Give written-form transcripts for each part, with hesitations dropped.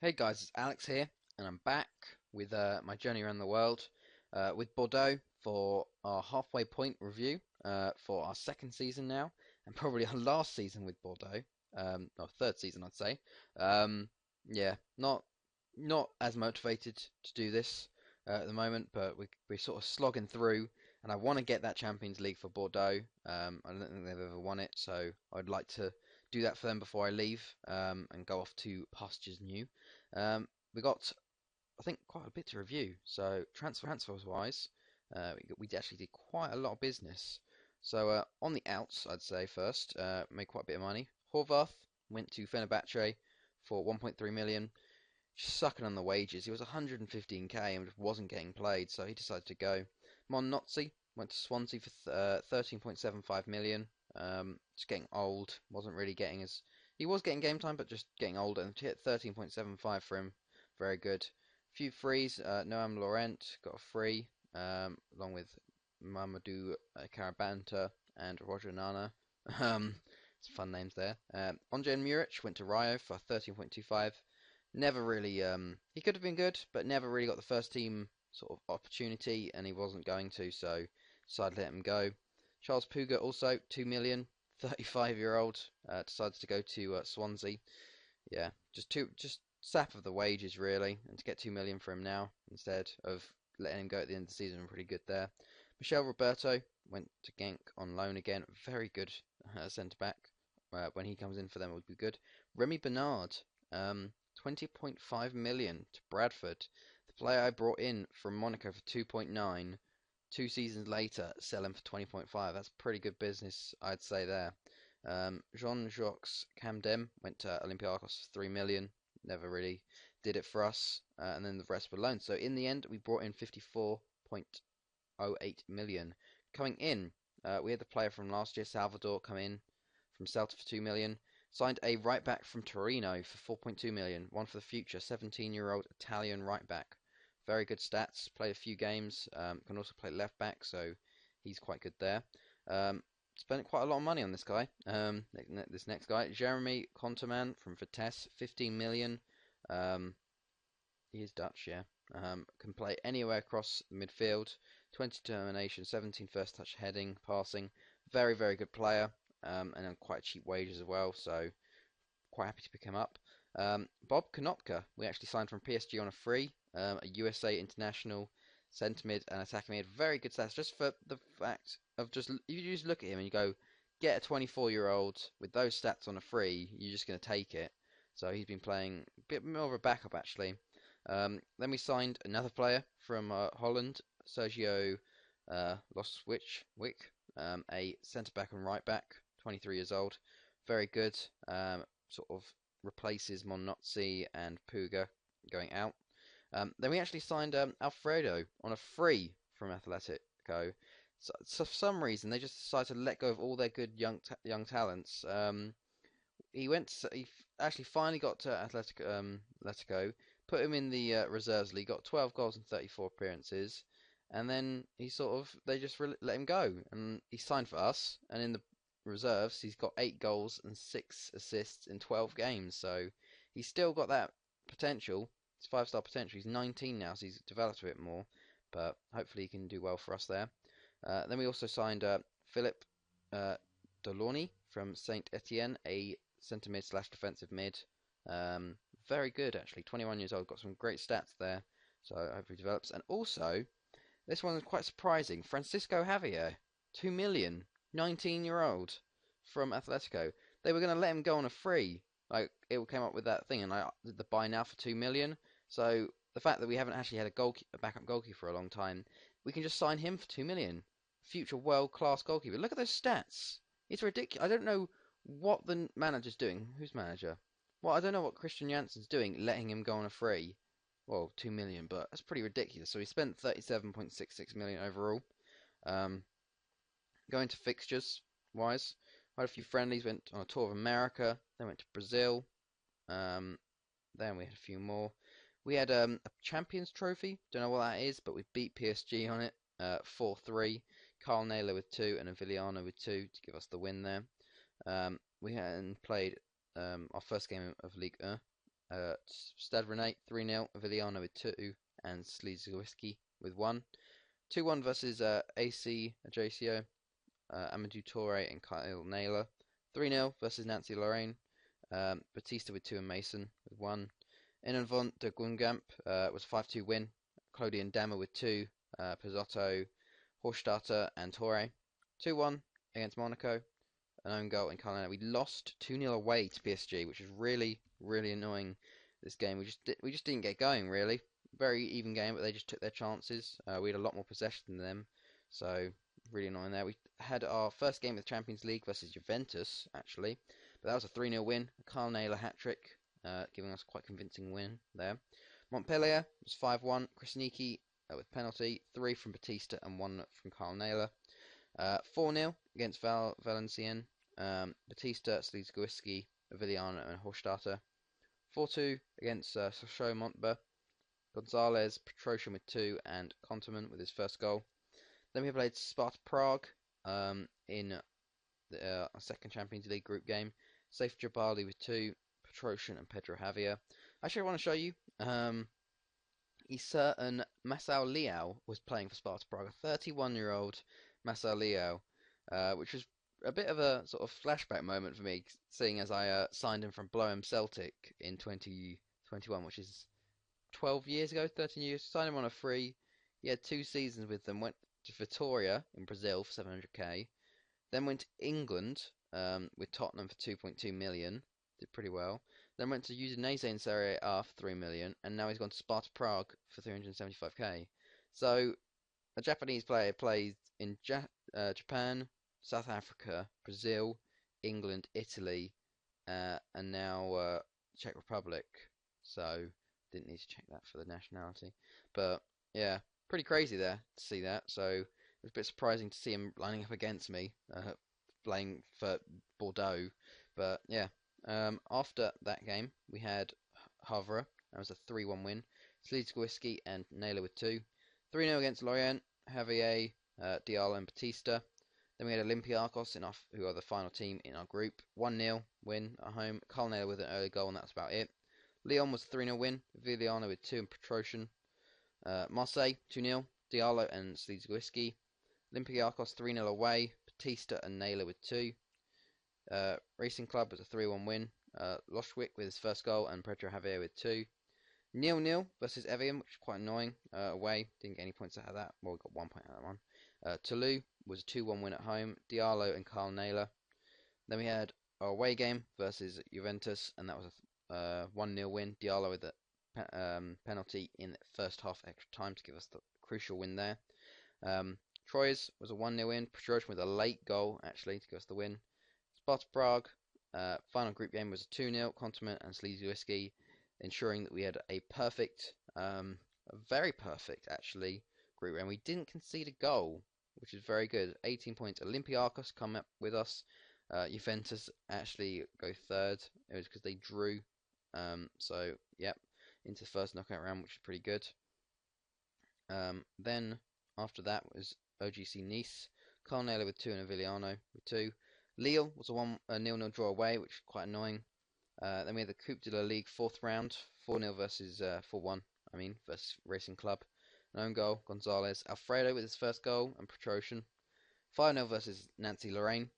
Hey guys, it's Alex here, and I'm back with my journey around the world with Bordeaux for our halfway point review for our second season now, and probably our last season with Bordeaux, or third season I'd say. Um, yeah, not as motivated to do this at the moment, but we're sort of slogging through, and I want to get that Champions League for Bordeaux. I don't think they've ever won it, so I'd like to do that for them before I leave and go off to pastures new. We got, I think, quite a bit to review. So transfers wise, we actually did quite a lot of business. So on the outs, I'd say first, made quite a bit of money. Horvath went to Fenerbahce for 1.3 million, just sucking on the wages. He was 115k and just wasn't getting played, so he decided to go. Mon went to Swansea for 13.75 million. Just getting old, wasn't really getting as he was getting game time, but just getting older. And to hit 13.75 for him, very good. A few frees. Noam Laurent got a free, along with Mamadou Carabanta and Roger Nana. Um, some fun names there. Onjen Muric went to Rio for 13.25. Never really. He could have been good, but never really got the first team sort of opportunity, and he wasn't going to, so decided to let him go. Charles Puga also 2 million. 35-year-old decides to go to Swansea. Yeah, just sap of the wages really, and to get 2 million for him now instead of letting him go at the end of the season, pretty good there. Michel Roberto went to Genk on loan again, very good centre back. When he comes in for them, it would be good. Remy Bernard, 20.5 million to Bradford. The player I brought in from Monaco for 2.9. 2 seasons later, sell him for 20.5. That's pretty good business, I'd say there. Jean-Jacques Camdem went to Olympiacos for 3 million. Never really did it for us. And then the rest were loans. So in the end, we brought in 54.08 million. Coming in, we had the player from last year, Salvador, come in from Celta for 2 million. Signed a right back from Torino for 4.2 million. One for the future, 17-year-old Italian right back. Very good stats. Played a few games. Can also play left back, so he's quite good there. Spent quite a lot of money on this guy. This next guy, Jeremy Conterman from Vitesse, 15 million. He is Dutch, yeah. Can play anywhere across the midfield. 20 determination, 17 first touch heading, passing. Very, very good player. And on quite cheap wages as well, so quite happy to pick him up. Bob Konopka, we actually signed from PSG on a free. A USA international, centre mid and attacking mid. Very good stats, just for the fact of just if you just look at him and you go, get a 24-year-old with those stats on a free, you're just going to take it. So he's been playing a bit more of a backup actually. Then we signed another player from Holland, Sergio Loswich, a centre back and right back, 23 years old, very good. Sort of replaces Monotsi and Puga going out. Then we actually signed Alfredo on a free from Atletico. So for some reason, they just decided to let go of all their good young talents. He actually finally got to Atletico, put him in the reserves league, got 12 goals in 34 appearances, and then they just let him go, and he signed for us. And in the reserves, he's got 8 goals and 6 assists in 12 games, so he's still got that potential. It's 5-star potential. He's 19 now, so he's developed a bit more, but hopefully he can do well for us there. Then we also signed Philip Delaunay from Saint Etienne, a centre mid slash defensive mid. Very good actually. 21 years old, got some great stats there. So I hope he develops. And also, this one is quite surprising. Francisco Javier, 2 million, 19-year-old from Atletico. They were going to let him go on a free. Like it came up with that thing, and I did the buy now for 2 million. So the fact that we haven't actually had a backup goalkeeper for a long time, we can just sign him for 2 million. Future world-class goalkeeper. Look at those stats. It's ridiculous. I don't know what the manager's doing. Who's manager? Well, I don't know what Christian Jansen's doing, letting him go on a free. Well, 2 million, but that's pretty ridiculous. So he spent 37.66 million overall. Um, Going to fixtures wise, I had a few friendlies. Went on a tour of America. Then went to Brazil. Um, then we had a few more. We had a Champions Trophy. Don't know what that is, but we beat PSG on it 4-3. Carl Naylor with 2 and Villano with 2 to give us the win there. We had played our first game of Ligue 1 Stade Rennais 3-0, Viliano with 2, and Slizewski with 1. 2-1 versus AC Ajaccio, Amadou Touré and Kyle Naylor. 3-0 versus Nancy Lorraine, Batista with 2 and Mason with 1. Innovant de Gungamp was a 5-2 win, Claudian Dammer with 2, Pizzotto, Horstadter and Torre. 2-1 against Monaco, an own goal in Carolina. We lost 2-0 away to PSG, which is really, really annoying. This game, we just didn't get going really. Very even game, but they just took their chances. We had a lot more possession than them, so really annoying there. We had our first game of the Champions League versus Juventus actually, but that was a 3-0 win. A Carl Naylor hat trick, giving us a quite convincing win there. Montpellier was 5-1. Krasniki with penalty, 3 from Batista and 1 from Carl Naylor. 4-0 against Valenciennes. Batista, Slizgowski, Villano and Horstadter. 4-2 against Sochaux Montbert. Gonzalez, Petrosian with 2 and Konterman with his first goal. Then we played Sparta Prague in the second Champions League group game. Saif Jabali with 2, Petrosian and Pedro Javier. Actually, I want to show you. A certain Masao Liao was playing for Sparta Prague, a 31-year-old Masao Liao, which was a bit of a sort of flashback moment for me, seeing as I signed him from Bloem Celtic in 2021, which is 12 years ago, 13 years. Signed him on a free. He had 2 seasons with them. Went to Vitória in Brazil for 700k. Then went to England with Tottenham for 2.2 million. Did pretty well. Then went to Udinese in Serie A for 3 million, and now he's gone to Sparta Prague for 375k. So a Japanese player plays in Japan, South Africa, Brazil, England, Italy, and now Czech Republic. So didn't need to check that for the nationality. But yeah, pretty crazy there to see that. So it was a bit surprising to see him lining up against me, playing for Bordeaux. But yeah, after that game we had Havre. That was a 3-1 win. Slizgowski and Naylor with 2. 3-0 against Lorient, Javier, Diallo and Batista. Then we had Olympiacos, who are the final team in our group. 1-0 win at home. Carl Naylor with an early goal, and that's about it. Lyon was 3-0 win. Viliano with 2 and Petrosian. Marseille 2-0. Diallo and Slizgowski. Olympiacos 3-0 away. Batista and Naylor with 2. Racing Club was a 3-1 win. Loschwick with his first goal and Pedro Javier with 2. 0-0 versus Evian, which is quite annoying. Away, didn't get any points out of that. Well, we got 1 point out of that one. Toulouse was a 2-1 win at home. Diallo and Carl Naylor. Then we had our away game versus Juventus, and that was a 1-0 win. Diallo with a penalty in the first half extra time to give us the crucial win there. Troyes was a 1-0 win. Petrosian with a late goal, actually, to give us the win. Sparta Prague, final group game was a 2-0. Konterman and Slizewski, ensuring that we had a perfect, a very perfect, actually, group, and we didn't concede a goal, which is very good. 18 points. Olympiacos come up with us. Juventus actually go third. It was because they drew. So, yep, into the first knockout round, which is pretty good. Then, after that was OGC Nice. Carl Naylor with 2 and Villano with 2. Lille was a 0-0 draw away, which is quite annoying. Then we had the Coupe de la Ligue 4th round, 4-0 versus 4-1, versus Racing Club. An own goal, Gonzalez. Alfredo with his first goal, and Petrosian. 5-0 versus Nancy Lorraine.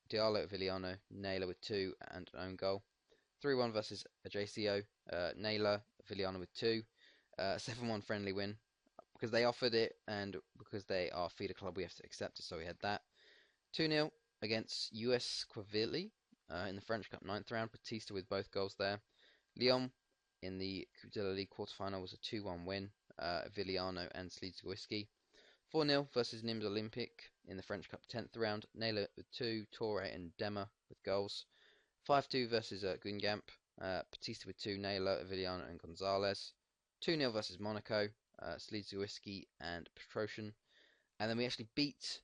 Diallo, Villano, Naylor with 2 and an own goal. 3-1 versus Ajaccio. Naylor, Villano with 2. 7-1 friendly win. Because they offered it, and because they are feeder club, we have to accept it, so we had that. 2-0 against US Quevilly in the French Cup 9th round. Batista with both goals there. Lyon in the Coupe de la Ligue quarterfinal was a 2-1 win. Villano and Slizgowski. 4-0 versus Nîmes Olympique in the French Cup 10th round. Naylor with 2, Torre and Demmer with goals. 5-2 versus Gungamp. Batista with 2, Naylor, Villano and Gonzalez. 2-0 versus Monaco. Slizgowski and Petrosian. And then we actually beat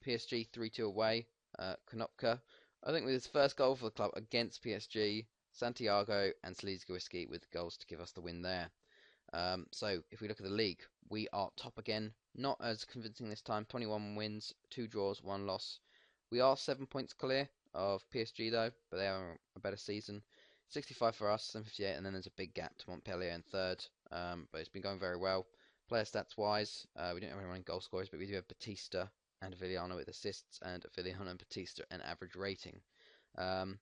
PSG 3-2 away. Konopka, I think with his first goal for the club against PSG, Santiago and Slizgowski with goals to give us the win there. So if we look at the league, we are top again. Not as convincing this time. 21 wins, 2 draws, 1 loss. We are 7 points clear of PSG though, but they are a better season. 65 for us, 758, and then there's a big gap to Montpellier in third. But it's been going very well. Player stats wise, we don't have anyone in goal scorers, but we do have Batista and Villano with assists, and Villano and Batista an average rating. Um,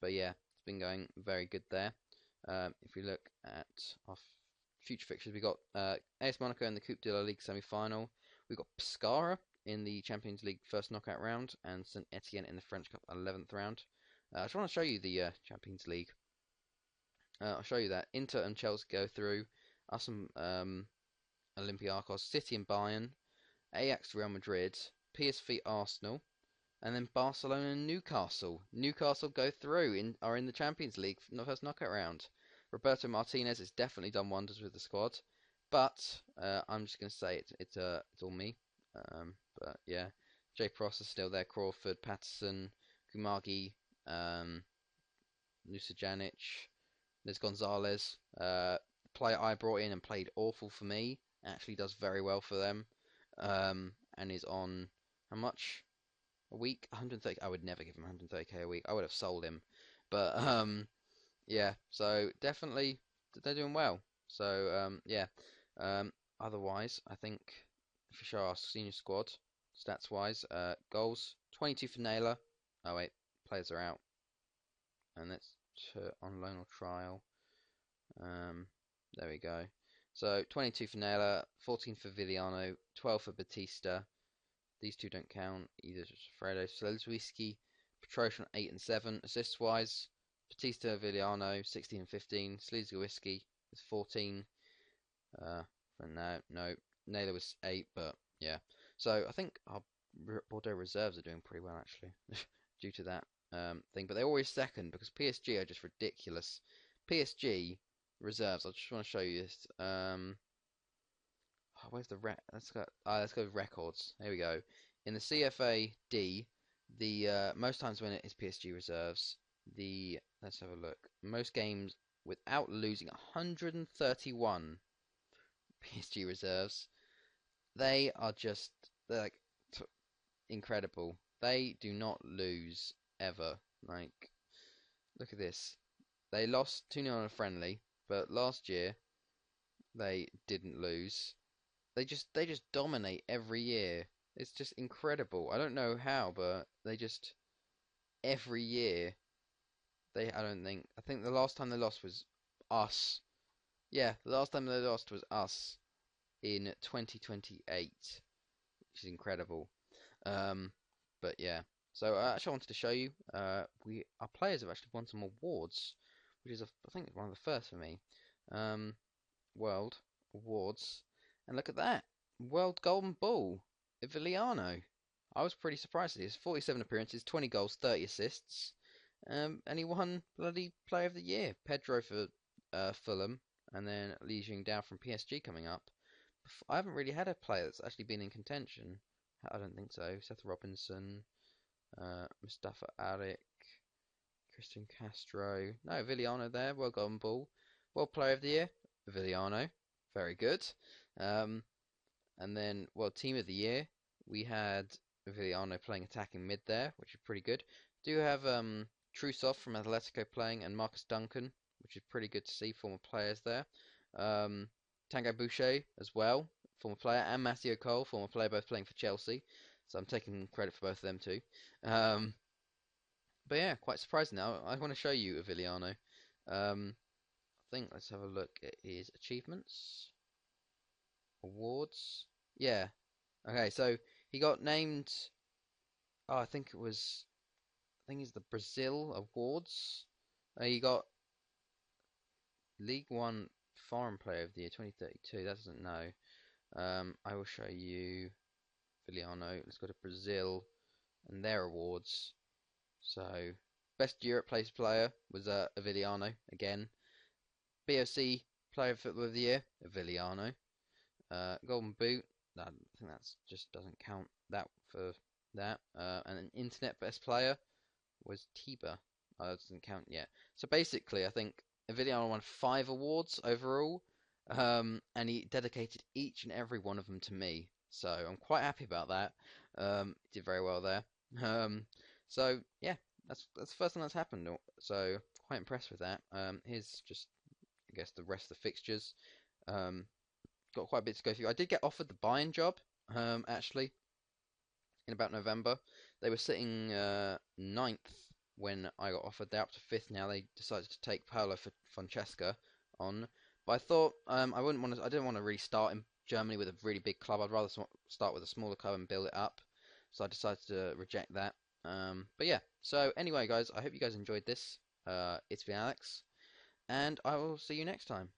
but yeah, it's been going very good there. If we look at our future fixtures, we got AS Monaco in the Coupe de la Ligue semi-final. We got Pescara in the Champions League first knockout round, and Saint Etienne in the French Cup 11th round. I just want to show you the Champions League. I'll show you that Inter and Chelsea go through. Us and Olympiacos, City and Bayern, Ajax, Real Madrid, PSV, Arsenal, and then Barcelona and Newcastle. Newcastle go through are in the Champions League first knockout round. Roberto Martinez has definitely done wonders with the squad, but I'm just going to say it's all me. But yeah, Jay Pross is still there. Crawford, Patterson, Kumagi, Nusajanic. There's Gonzalez. Player I brought in and played awful for me. Actually does very well for them. And is on how much a week? 130. I would never give him 130k a week. I would have sold him. But yeah. So definitely they're doing well. So yeah. Otherwise, I think if we show our senior squad stats wise, goals 22 for Naylor. Oh wait, players are out. And that's on loan or trial. There we go. So 22 for Naylor, 14 for Villano, 12 for Batista. These two don't count. Either Fredo, Slezwiski, Petrosian 8 and 7 assists wise. Batista, Villano 16 and 15. Slezwiski with 14. For now, no. Naylor was 8, but yeah. So I think our Bordeaux reserves are doing pretty well actually, due to that thing. But they're always second because PSG are just ridiculous. PSG reserves. I just want to show you this. Where's the let's go with records. Here we go. In the CFA D, the most times winner is PSG reserves. Let's have a look. Most games without losing 131 PSG reserves. They're like incredible. They do not lose ever. Like, look at this. They lost 2-0 on a friendly, but last year they didn't lose. They just dominate every year. It's just incredible. I don't know how, but they just every year I think the last time they lost was us. Yeah, the last time they lost was us in 2028, which is incredible. Um, but yeah. So I actually wanted to show you. Our players have actually won some awards, which is I think one of the first for me. World awards, and look at that, World Golden Ball, Emiliano. I was pretty surprised at this. 47 appearances, 20 goals, 30 assists, and he won bloody Player of the Year. Pedro for Fulham, and then Li Jingdao from PSG coming up. I haven't really had a player that's actually been in contention. I don't think so. Seth Robinson, Mustafa Arik, Christian Castro. No, Villano there. World Golden Ball. World Player of the Year, Villano. Very good. And then World Team of the Year, we had Villano playing attacking mid there, which is pretty good. Do have Trusov from Atletico playing, and Marcus Duncan, which is pretty good to see, former players there. Tango Boucher as well, former player, and Matthew Cole, former player, both playing for Chelsea. So I'm taking credit for both of them too. But yeah, quite surprising now. I want to show you Villano. I think let's have a look at his achievements, awards. Yeah. Okay, so he got named. Oh, I think it's the Brazil Awards. He got League One Foreign Player of the Year 2032. That doesn't know. I will show you Villano. Let's go to Brazil and their awards. So, Best Europe Place Player was Villano again. BOC Player of Football of the Year, Villano. Golden Boot, I think that's just doesn't count that for that. And an Internet Best Player was Tiba. That doesn't count yet. So basically, I think Villano won 5 awards overall, and he dedicated each and every one of them to me. So I'm quite happy about that. Did very well there. So yeah, that's the first time that's happened. So quite impressed with that. Here's just, I guess, the rest of the fixtures. Um, got quite a bit to go through. I did get offered the buying job, actually, in about November. They were sitting ninth when I got offered. They're up to fifth now. They decided to take Paolo Francesca on, but I thought I wouldn't want to. I didn't want to really start in Germany with a really big club. I'd rather start with a smaller club and build it up. So I decided to reject that. But yeah. So anyway, guys, I hope you guys enjoyed this. It's been Alex, and I will see you next time.